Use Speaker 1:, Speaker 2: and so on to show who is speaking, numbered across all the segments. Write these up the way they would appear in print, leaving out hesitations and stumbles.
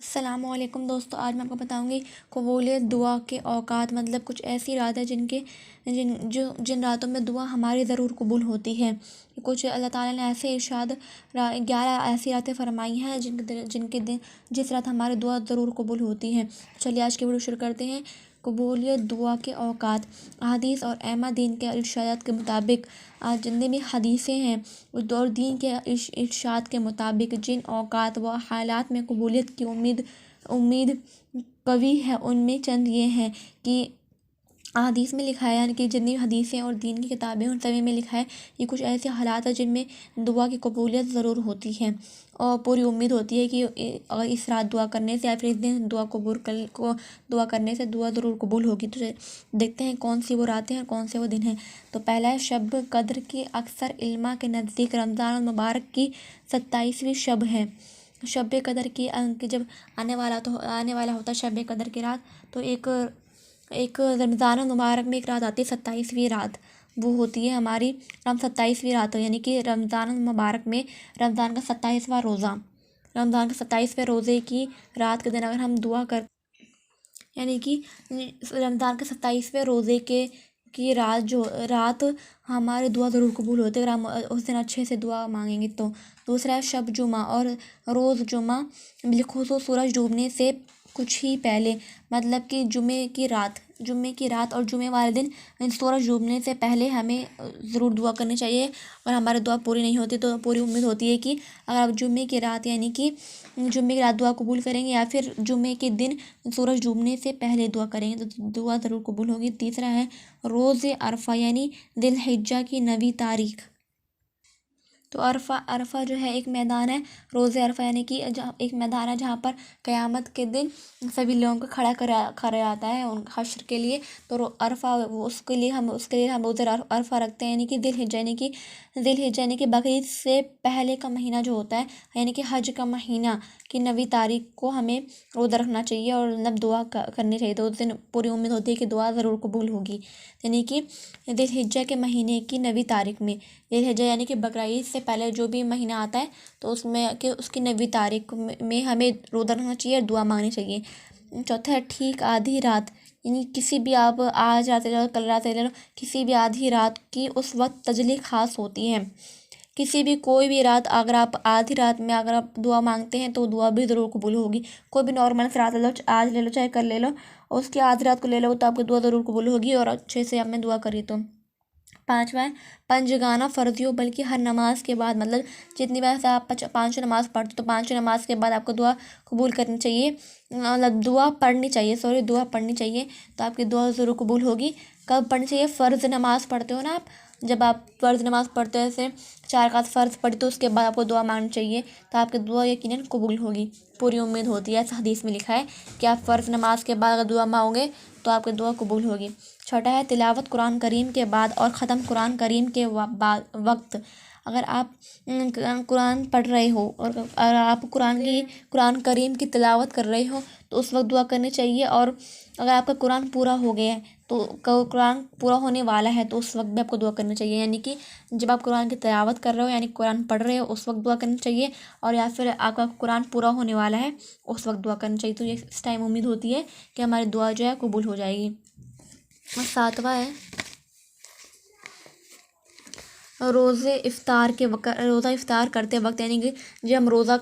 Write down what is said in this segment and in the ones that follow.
Speaker 1: السلام علیکم دوستو، آج میں آپ کو بتاؤں گی قبولیت دعا کے اوقات، مطلب کچھ ایسی رات ہے جن راتوں میں دعا ہماری ضرور قبول ہوتی ہے۔ کچھ اللہ تعالیٰ نے ایسے ارشاد 11 ایسی راتیں فرمائی ہیں جن کے دن جس رات ہماری دعا ضرور قبول ہوتی ہے۔ چلیے آج کی ویڈیو شروع کرتے ہیں۔ قبولیت دعا کے اوقات۔ احادیث اور ائمہ دین کے ارشادات کے مطابق جتنے بھی حدیثیں ہیں اور دین کے ارشاد کے مطابق جن اوقات و حالات میں قبولیت کی امید قوی ہے، ان میں چند یہ ہیں کہ احادیث میں لکھا ہے، یعنی کہ جتنی حدیثیں اور دین کی کتابیں ان سبھی میں لکھا ہے یہ کچھ ایسے حالات ہیں جن میں دعا کی قبولیت ضرور ہوتی ہے اور پوری امید ہوتی ہے کہ اگر اس رات دعا کرنے سے یا پھر اس دن دعا کرنے سے دعا ضرور قبول ہوگی۔ تو دیکھتے ہیں کون سی وہ راتیں ہیں اور کون سے وہ دن ہیں۔ تو پہلا ہے شب قدر کی۔ اکثر علماء کے نزدیک رمضان المبارک کی 27ویں شب ہے۔ شب قدر کی جب آنے والا ہوتا ہے شب قدر کی رات، تو ایک رمضان المبارک میں ایک رات آتی ہے 27ویں رات، وہ ہوتی ہے ہماری 27ویں رات، یعنی کہ رمضان المبارک میں رمضان کا 27واں روزہ، رمضان کے 27ویں روزے کی رات کے دن اگر ہم دعا یعنی کہ رمضان کے 27ویں روزے کی رات ہمارے دعا ضرور قبول ہوتے اگر ہم اس دن اچھے سے دعا مانگیں گے تو۔ دوسرا ہے شب جمعہ اور روز جمعہ، بالخصوص سورج ڈوبنے سے کچھ ہی پہلے، مطلب کہ جمعے کی رات اور جمعے والے دن سورج ڈوبنے سے پہلے ہمیں ضرور دعا کرنی چاہیے۔ اور ہماری دعا پوری نہیں ہوتی تو پوری امید ہوتی ہے کہ اگر آپ جمعے کی رات یعنی کہ جمعے کی رات دعا قبول کریں گے یا پھر جمعے کے دن سورج ڈوبنے سے پہلے دعا کریں گے تو دعا ضرور قبول ہوگی۔ تیسرا ہے روز عرفہ، یعنی ذی الحجہ کی 9ویں تاریخ۔ تو عرفہ جو ہے ایک میدان ہے، روز عرفہ یعنی کہ ایک میدان ہے جہاں پر قیامت کے دن سبھی لوگوں کو کھڑا کرا جاتا ہے حشر کے لیے۔ تو عرفہ اس کے لیے ہم روز عرفہ رکھتے ہیں، یعنی کہ ذی الحجہ یعنی کہ بقرعید سے پہلے کا مہینہ جو ہوتا ہے، یعنی کہ حج کا مہینہ کی 9ویں تاریخ کو ہمیں روزہ رکھنا چاہیے اور دعا کرنی چاہیے، تو اس دن پوری امید ہوتی ہے کہ دعا ضرور قبول ہوگی۔ یعنی کہ ذی الحجہ کے مہینے کی 9ویں تاریخ میں، ذی الحجہ یعنی کہ بقرعید سے پہلے جو بھی مہینہ آتا ہے تو اس کی 9ویں تاریخ میں ہمیں روزہ رکھنا چاہیے اور دعا مانگنی چاہیے۔ چوتھا ہے ٹھیک آدھی رات، یعنی کسی بھی آپ آج رات لے لو کل رات لے لو، کسی بھی آدھی رات کی اس وقت تجلی خاص ہوتی ہے۔ کوئی بھی رات اگر آپ آدھی رات میں اگر آپ دعا مانگتے ہیں تو دعا بھی ضرور قبول ہوگی۔ کوئی بھی نارمل سے رات لے لو، آج لے لو چاہے کل لے لو، اور اس کی آدھی رات کو لے لو تو آپ کی دعا ضرور قبول ہوگی اور اچھے سے آپ نے دعا کری تو۔ پانچواں ہے پنجگانہ فرضیوں، بلکہ ہر نماز کے بعد، مطلب جتنی بار سے آپ 5 نماز پڑھتے تو 5 نماز کے بعد آپ کو دعا قبول کرنی چاہیے، مطلب دعا پڑھنی چاہیے تو آپ کی دعا ضرور قبول ہوگی۔ کب پڑھنی چاہیے؟ فرض نماز پڑھتے ہو نا آپ، جب آپ فرض نماز پڑھتے ہو ایسے 4 رکعت فرض پڑھی تو اس کے بعد آپ کو دعا مانگنی چاہیے تو آپ کی دعا یقیناً قبول ہوگی، پوری امید ہوتی ہے۔ ایسا حدیث میں لکھا ہے کہ آپ فرض نماز کے بعد اگر دعا مانگو گے تو آپ کی دعا قبول ہوگی۔ چھوٹا ہے تلاوت قرآن کریم کے بعد اور ختم قرآن کریم کے وقت، اگر آپ قرآن پڑھ رہے ہو اور آپ قرآن کریم کی تلاوت کر رہے ہو تو اس وقت دعا کرنی چاہیے، اور اگر آپ کا قرآن پورا ہو گیا ہے تو قرآن پورا ہونے والا ہے تو اس وقت بھی آپ کو دعا کرنی چاہیے، یعنی کہ جب آپ قرآن کی تلاوت کر رہے ہو یعنی قرآن پڑھ رہے ہو اس وقت دعا کرنی چاہیے، اور یا پھر آپ کا قرآن پورا ہونے والا ہے اس وقت دعا کرنی چاہیے، تو یہ اس ٹائم امید ہوتی ہے کہ ہماری دعا جو ہے قبول ہو جائے گی۔ اور ساتواں ہے روزہ افطار کرتے وقت، یعنی کہ جب ہم روزہ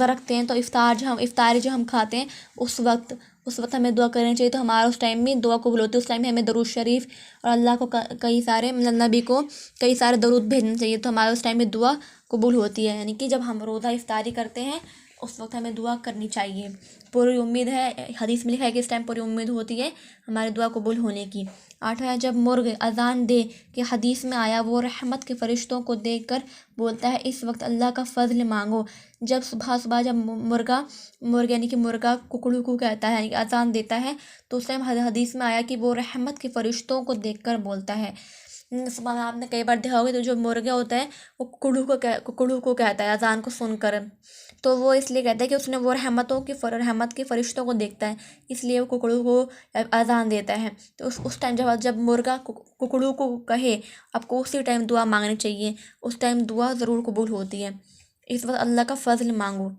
Speaker 1: رکھتے ہیں تو افطاری جو ہم کھاتے ہیں اس وقت ہمیں دعا کرنی چاہیے، تو ہمارا اس ٹائم میں دعا قبول ہوتی ہے۔ اس ٹائم میں ہمیں درود شریف اور اللہ کو کئی سارے نبی کو کئی سارے درود بھیجنے چاہیے تو ہمارا اس ٹائم میں دعا قبول ہوتی ہے، یعنی کہ جب ہم روزہ افطاری کرتے ہیں اس وقت ہمیں دعا کرنی چاہیے، پوری امید ہے، حدیث میں لکھا ہے کہ اس ٹائم پوری امید ہوتی ہے ہماری دعا قبول ہونے کی۔ 8واں جب مرغ اذان دے کہ حدیث میں آیا وہ رحمت کے فرشتوں کو دیکھ کر بولتا ہے اس وقت اللہ کا فضل مانگو۔ جب صبح جب مرغ یعنی کہ مرغا ککڑو کہتا ہے یعنی کہ اذان دیتا ہے تو اس ٹائم حدیث میں آیا کہ وہ رحمت کے فرشتوں کو دیکھ کر بولتا ہے۔ صبح میں آپ نے کئی بار دیکھا ہوگا تو جو مرغا ہوتا ہے وہ ککڑو کو کہتا ہے اذان کو سن کر، تو وہ اس لیے کہتا ہے کہ اس نے وہ رحمت کے فرشتوں کو دیکھتا ہے، اس لیے وہ ککڑو کو اذان دیتا ہے۔ تو اس ٹائم جب مرغا ککڑو کو کہے آپ کو اسی ٹائم دعا مانگنی چاہیے، اس ٹائم دعا ضرور قبول ہوتی ہے، اس وقت اللہ کا فضل مانگو۔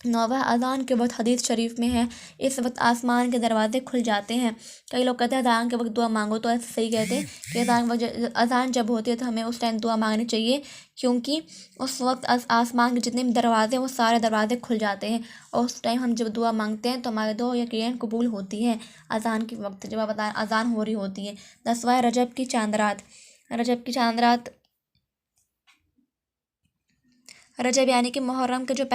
Speaker 1: 9واں اذان کے وقت حدیث شریف میں ہے اس وقت آسمان کے دروازے کھل جاتے ہیں۔ کئی لوگ کہتے ہیں اذان کے وقت دعا مانگو، تو ایسے صحیح کہتے ہیں کہ اذان جب ہوتی ہے تو ہمیں اس ٹائم دعا مانگنی چاہیے، کیونکہ اس وقت آسمان کے جتنے بھی دروازے ہیں وہ سارے دروازے کھل جاتے ہیں، اور اس ٹائم ہم جب دعا مانگتے ہیں تو ہماری دعا یقیناً قبول ہوتی ہے اذان کے وقت، جب اذان ہو رہی ہوتی ہے۔ 10واں رجب کی چاند رات۔ رجب کی چاند رات، رجب یعنی کہ محرم کا جو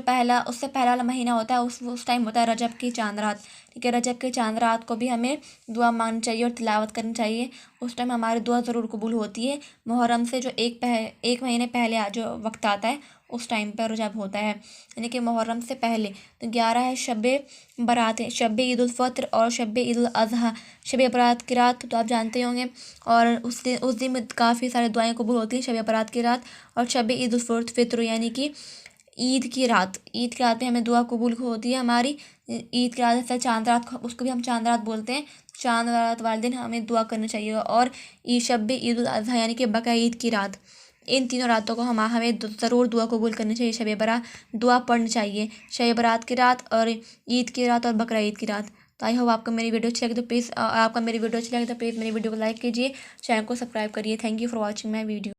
Speaker 1: پہلا اس سے پہلا والا مہینہ ہوتا ہے، اس ٹائم ہوتا ہے رجب کی چاند رات، ٹھیک ہے۔ رجب کی چاند رات کو بھی ہمیں دعا مانگنی چاہیے اور تلاوت کرنی چاہیے، اس ٹائم ہماری دعا ضرور قبول ہوتی ہے۔ محرم سے جو ایک مہینے پہلے جو وقت آتا ہے اس ٹائم پر رجب ہوتا ہے، یعنی کہ محرم سے پہلے۔ تو 11 ہے شب برات، شب عید الفطر اور شب عید الاضحیٰ۔ شب برات کی رات تو آپ جانتے ہوں گے، اور اس دن میں کافی سارے دعائیں قبول ہوتی ہیں شب برات کی رات، اور شب عید الفطر یعنی کہ عید کی رات میں ہمیں دعا قبول ہوتی ہے ہماری۔ عید کی رات سے چاند رات، اس کو بھی ہم چاند رات بولتے ہیں، چاند رات والے دن ہمیں دعا کرنی چاہیے۔ اور شب عید الاضحیٰ یعنی کہ بقرہ عید کی رات، ان تینوں راتوں کو ہمیں ضرور دعا قبول کرنی چاہیے، شب برات دعا پڑھنی چاہیے، شب برات کی رات اور عید کی رات اور بقرہ عید کی رات۔ تو آئی ہوپ آپ کو میری ویڈیو اچھی لگے تو پلیز میری ویڈیو کو لائک کیجیے، چینل کو سبسکرائب کریے۔ Thank you for watching my video.